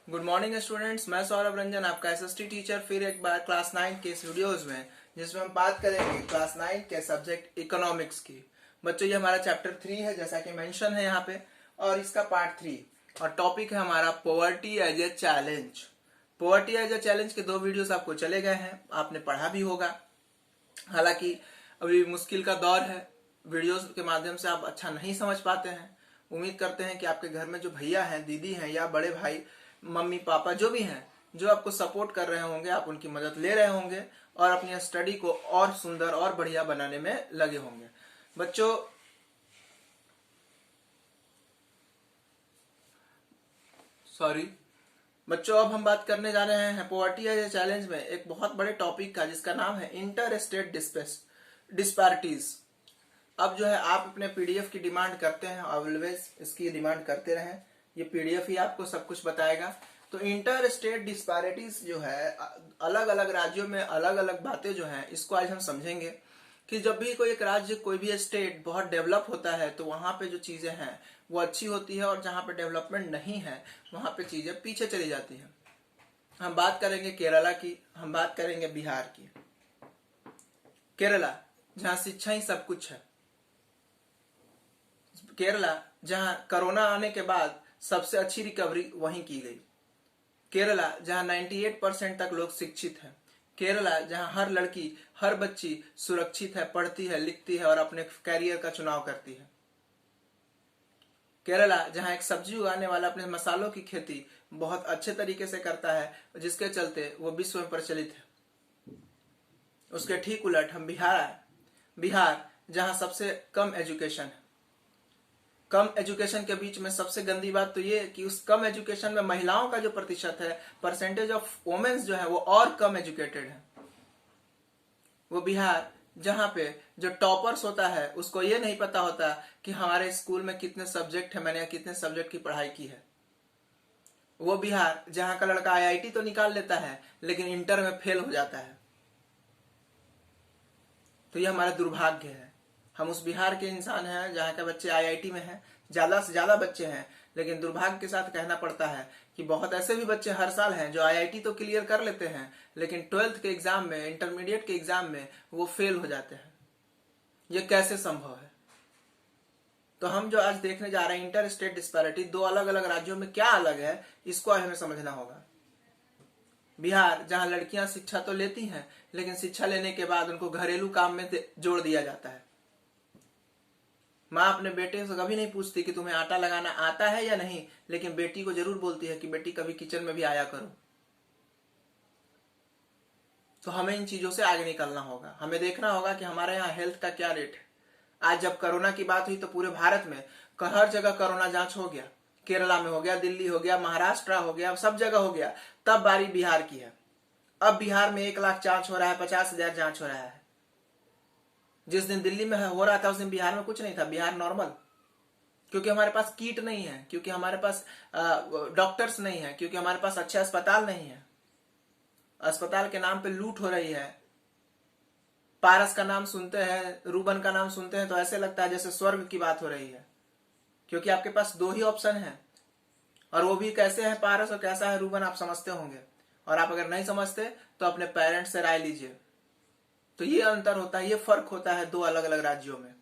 Good morning students, मैं सौरभ रंजन आपका SST teacher फिर एक बार क्लास 9 के इस वीडियोज में, जिसमें हम बात करेंगे क्लास 9 के सब्जेक्ट इकोनॉमिक्स की। बच्चों, ये हमारा चैप्टर 3 है जैसा कि मेंशन है यहाँ पे, और इसका पार्ट 3 और टॉपिक है हमारा poverty as a challenge. Poverty as a challenge के 2 वीडियोस आपको चले गए हैं, आपने पढ़ा भी होगा। हालांकि अभी मुश्किल का दौर है, वीडियोस के माध्यम से आप अच्छा नहीं समझ पाते हैं। उम्मीद करते हैं कि आपके घर में जो भैया हैं, दीदी हैं या बड़े भाई, मम्मी पापा जो भी हैं, जो आपको सपोर्ट कर रहे होंगे, आप उनकी मदद ले रहे होंगे और अपनी स्टडी को और सुंदर और बढ़िया बनाने में लगे होंगे। बच्चों, अब हम बात करने जा रहे हैं पॉवर्टी एज ए चैलेंज में एक बहुत बड़े टॉपिक का, जिसका नाम है इंटर स्टेट डिस्पैरिटीज। अब जो है, आप अपने पीडीएफ की डिमांड करते हैं, ऑलवेज इसकी डिमांड करते रहें, ये पीडीएफ ही आपको सब कुछ बताएगा। तो इंटर स्टेट डिस्पैरिटीज जो है, अलग अलग राज्यों में अलग अलग बातें जो हैं, इसको आज हम समझेंगे कि जब भी कोई एक राज्य, कोई भी स्टेट बहुत डेवलप होता है तो वहां पे जो चीजें हैं वो अच्छी होती है, और जहां पे डेवलपमेंट नहीं है वहां पे चीजें पीछे चली जाती हैं। हम बात करेंगे केरला की, हम बात करेंगे बिहार की। केरला, जहां शिक्षा ही सब कुछ है। केरला, जहां कोरोना आने के बाद सबसे अच्छी रिकवरी वहीं की गई। केरला, जहां 98% तक लोग शिक्षित हैं। केरला, जहां हर लड़की, हर बच्ची सुरक्षित है, पढ़ती है, लिखती है और अपने कैरियर का चुनाव करती है। केरला, जहां एक सब्जी उगाने वाला अपने मसालों की खेती बहुत अच्छे तरीके से करता है, जिसके चलते वो विश्व में प्रचलित है। उसके ठीक उलट हम बिहार आए। बिहार, जहां सबसे कम एजुकेशन है। कम एजुकेशन के बीच में सबसे गंदी बात तो ये कि उस कम एजुकेशन में महिलाओं का जो प्रतिशत है, परसेंटेज ऑफ वुमेन्स जो है, वो और कम एजुकेटेड है। वो बिहार, जहां पे जो टॉपर्स होता है उसको ये नहीं पता होता कि हमारे स्कूल में कितने सब्जेक्ट है, मैंने कितने सब्जेक्ट की पढ़ाई की है। वो बिहार, जहां का लड़का आईआईटी तो निकाल लेता है लेकिन इंटर में फेल हो जाता है। तो ये हमारा दुर्भाग्य है। हम उस बिहार के इंसान हैं जहाँ के बच्चे आईआईटी में हैं, ज्यादा से ज्यादा बच्चे हैं, लेकिन दुर्भाग्य के साथ कहना पड़ता है कि बहुत ऐसे भी बच्चे हर साल हैं जो आईआईटी तो क्लियर कर लेते हैं, लेकिन 12th के एग्जाम में, इंटरमीडिएट के एग्जाम में वो फेल हो जाते हैं। ये कैसे संभव है? तो हम जो आज देखने जा रहे हैं इंटर स्टेट डिस्पैरिटी, 2 अलग अलग राज्यों में क्या अलग है, इसको आज हमें समझना होगा। बिहार, जहां लड़कियां शिक्षा तो लेती हैं, लेकिन शिक्षा लेने के बाद उनको घरेलू काम में जोड़ दिया जाता है। माँ अपने बेटे से कभी नहीं पूछती कि तुम्हें आटा लगाना आता है या नहीं, लेकिन बेटी को जरूर बोलती है कि बेटी कभी किचन में भी आया करो। तो हमें इन चीजों से आगे निकलना होगा। हमें देखना होगा कि हमारे यहाँ हेल्थ का क्या रेट है। आज जब कोरोना की बात हुई तो पूरे भारत में हर जगह कोरोना जांच हो गया। केरला में हो गया, दिल्ली हो गया, महाराष्ट्र हो गया, सब जगह हो गया। तब बारी बिहार की है। अब बिहार में 1 लाख जांच हो रहा है, 50,000 जांच हो रहा है। जिस दिन दिल्ली में हो रहा था उस दिन बिहार में कुछ नहीं था, बिहार नॉर्मल। क्योंकि हमारे पास किट नहीं है, क्योंकि हमारे पास डॉक्टर्स नहीं है, क्योंकि हमारे पास अच्छे अस्पताल नहीं है। अस्पताल के नाम पे लूट हो रही है। पारस का नाम सुनते हैं, रूबन का नाम सुनते हैं तो ऐसे लगता है जैसे स्वर्ग की बात हो रही है, क्योंकि आपके पास 2 ही ऑप्शन है, और वो भी कैसे है पारस और कैसा है रूबन आप समझते होंगे। और आप अगर नहीं समझते तो अपने पेरेंट्स से राय लीजिए। तो ये अंतर होता है, ये फर्क होता है 2 अलग अलग राज्यों में।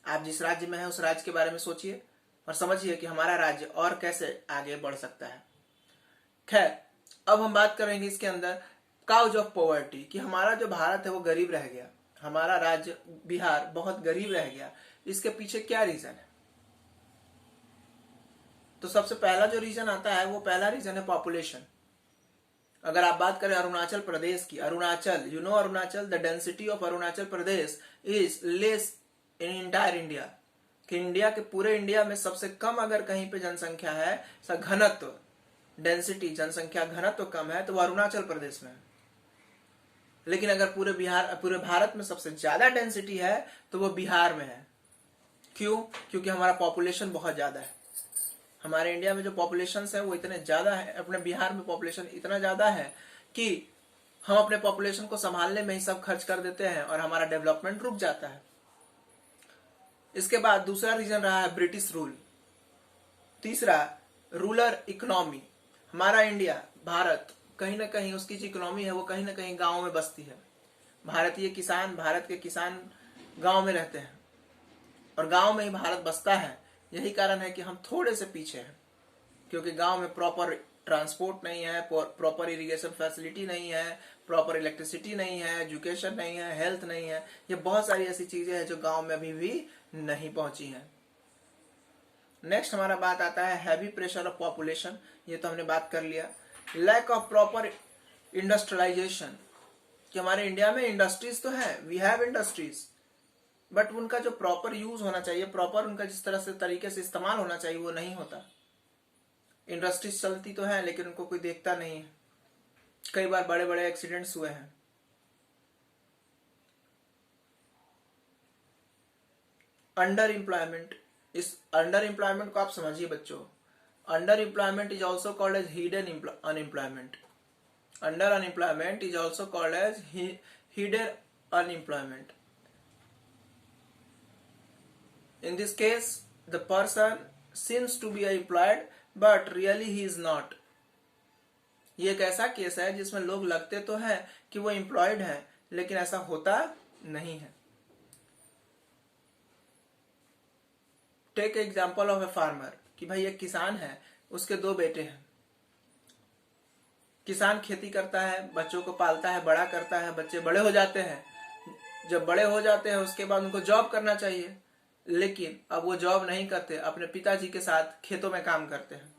आप जिस राज्य में हैं उस राज्य के बारे में सोचिए और समझिए कि हमारा राज्य और कैसे आगे बढ़ सकता है। खैर, अब हम बात करेंगे इसके अंदर काउज ऑफ पॉवर्टी, कि हमारा जो भारत है वो गरीब रह गया, हमारा राज्य बिहार बहुत गरीब रह गया। इसके पीछे क्या रीजन है? तो सबसे पहला जो रीजन आता है, वो पहला रीजन है पॉपुलेशन। अगर आप बात करें अरुणाचल प्रदेश की, Arunachal, you know Arunachal, the density of Arunachal Pradesh is less in entire India. कि इंडिया के पूरे इंडिया में सबसे कम अगर कहीं पे जनसंख्या है, घनत्व, डेंसिटी, जनसंख्या घनत्व कम है तो वो अरुणाचल प्रदेश में है। लेकिन अगर पूरे भारत में सबसे ज्यादा डेंसिटी है तो वो बिहार में है। क्यों? क्योंकि हमारा पॉपुलेशन बहुत ज्यादा है। हमारे इंडिया में जो पॉपुलेशन है वो इतने ज्यादा है, अपने बिहार में पॉपुलेशन इतना ज्यादा है कि हम अपने पॉपुलेशन को संभालने में ही सब खर्च कर देते हैं और हमारा डेवलपमेंट रुक जाता है। इसके बाद दूसरा रीजन रहा है ब्रिटिश रूल। तीसरा, रूरल इकोनॉमी। हमारा इंडिया, भारत, कहीं ना कहीं उसकी जो इकोनॉमी है वो कहीं ना कहीं गाँव में बसती है। भारत के किसान गाँव में रहते हैं और गाँव में ही भारत बसता है। यही कारण है कि हम थोड़े से पीछे हैं, क्योंकि गांव में प्रॉपर ट्रांसपोर्ट नहीं है, प्रॉपर इरिगेशन फैसिलिटी नहीं है, प्रॉपर इलेक्ट्रिसिटी नहीं है, एजुकेशन नहीं है, हेल्थ नहीं है। ये बहुत सारी ऐसी चीजें हैं जो गांव में अभी भी नहीं पहुंची हैं। नेक्स्ट हमारा बात आता है हैवी प्रेशर ऑफ पॉपुलेशन। ये तो हमने बात कर लिया। लैक ऑफ प्रॉपर इंडस्ट्रियलाइजेशन, कि हमारे इंडिया में इंडस्ट्रीज तो है, वी हैव इंडस्ट्रीज, बट उनका जो प्रॉपर यूज होना चाहिए, प्रॉपर उनका जिस तरह से तरीके से इस्तेमाल होना चाहिए वो नहीं होता। इंडस्ट्रीज चलती तो है लेकिन उनको कोई देखता नहीं है। कई बार बड़े बड़े एक्सीडेंट्स हुए हैं। अंडर एम्प्लॉयमेंट, इस अंडर एम्प्लॉयमेंट को आप समझिए बच्चों। Under employment is also called as hidden unemployment. Under unemployment is also called as hidden unemployment. In this case, the person seems to be employed, but really he is not. ये एक ऐसा case है जिसमें लोग लगते तो हैं कि वो एम्प्लॉयड है, लेकिन ऐसा होता नहीं है। Take example of a farmer, कि भाई एक किसान है, उसके 2 बेटे हैं। किसान खेती करता है, बच्चों को पालता है, बड़ा करता है, बच्चे बड़े हो जाते हैं। जब बड़े हो जाते हैं उसके बाद उनको जॉब करना चाहिए, लेकिन अब वो जॉब नहीं करते, अपने पिताजी के साथ खेतों में काम करते हैं।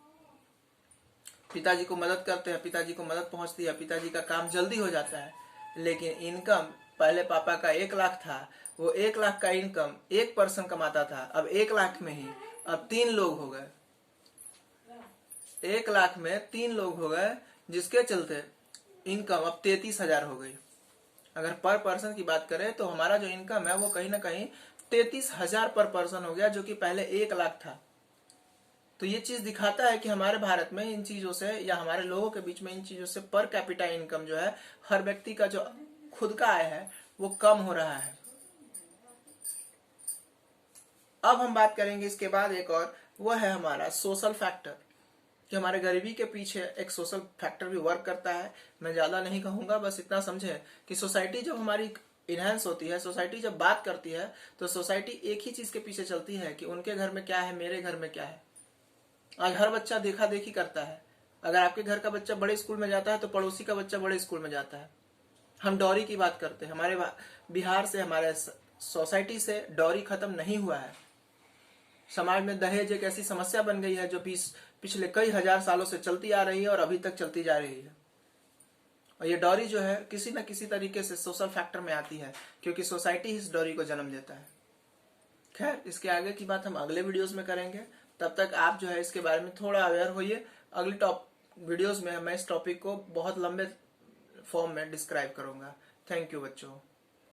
पिताजी को मदद करते हैं, पिताजी को मदद पहुंचती है, पिताजी का काम जल्दी हो जाता है। लेकिन इनकम पहले पापा का 1 लाख था, वो 1 लाख का इनकम एक पर्सन कमाता था, अब 1 लाख में ही अब 3 लोग हो गए। 1 लाख में 3 लोग हो गए, जिसके चलते इनकम अब 33,000 हो गई। अगर पर पर्सन की बात करें तो हमारा जो इनकम है वो कहीं ना कहीं 33,000 पर पर्सन हो गया, जो कि पहले 1 लाख था। तो ये चीज दिखाता है कि हमारे भारत में इन चीजों से, या हमारे लोगों के बीच में इन चीजों से पर कैपिटा इनकम जो है, हर व्यक्ति का जो खुद का आय है वो कम हो रहा है। अब हम बात करेंगे इसके बाद एक और, वो है हमारा सोशल फैक्टर, कि हमारे गरीबी के पीछे एक सोशल फैक्टर भी वर्क करता है। मैं ज्यादा नहीं कहूंगा, बस इतना समझे कि सोसाइटी जब हमारी इनहेंस होती है, सोसाइटी जब बात करती है, तो सोसाइटी एक ही चीज के पीछे चलती है कि उनके घर में क्या है, मेरे घर में क्या है। आज हर बच्चा देखा देखी करता है। अगर आपके घर का बच्चा बड़े स्कूल में जाता है तो पड़ोसी का बच्चा बड़े स्कूल में जाता है। हम डॉरी की बात करते हैं, हमारे बिहार से, हमारे सोसाइटी से डॉरी खत्म नहीं हुआ है। समाज में दहेज एक ऐसी समस्या बन गई है जो पिछले कई हजार सालों से चलती आ रही है और अभी तक चलती जा रही है। और ये डॉरी जो है किसी न किसी तरीके से सोशल फैक्टर में आती है, क्योंकि सोसाइटी इस डॉरी को जन्म देता है। खैर, इसके आगे की बात हम अगले वीडियोस में करेंगे। तब तक आप जो है इसके बारे में थोड़ा अवेयर होइए। अगली वीडियोस में मैं इस टॉपिक को बहुत लंबे फॉर्म में डिस्क्राइब करूंगा। थैंक यू बच्चों।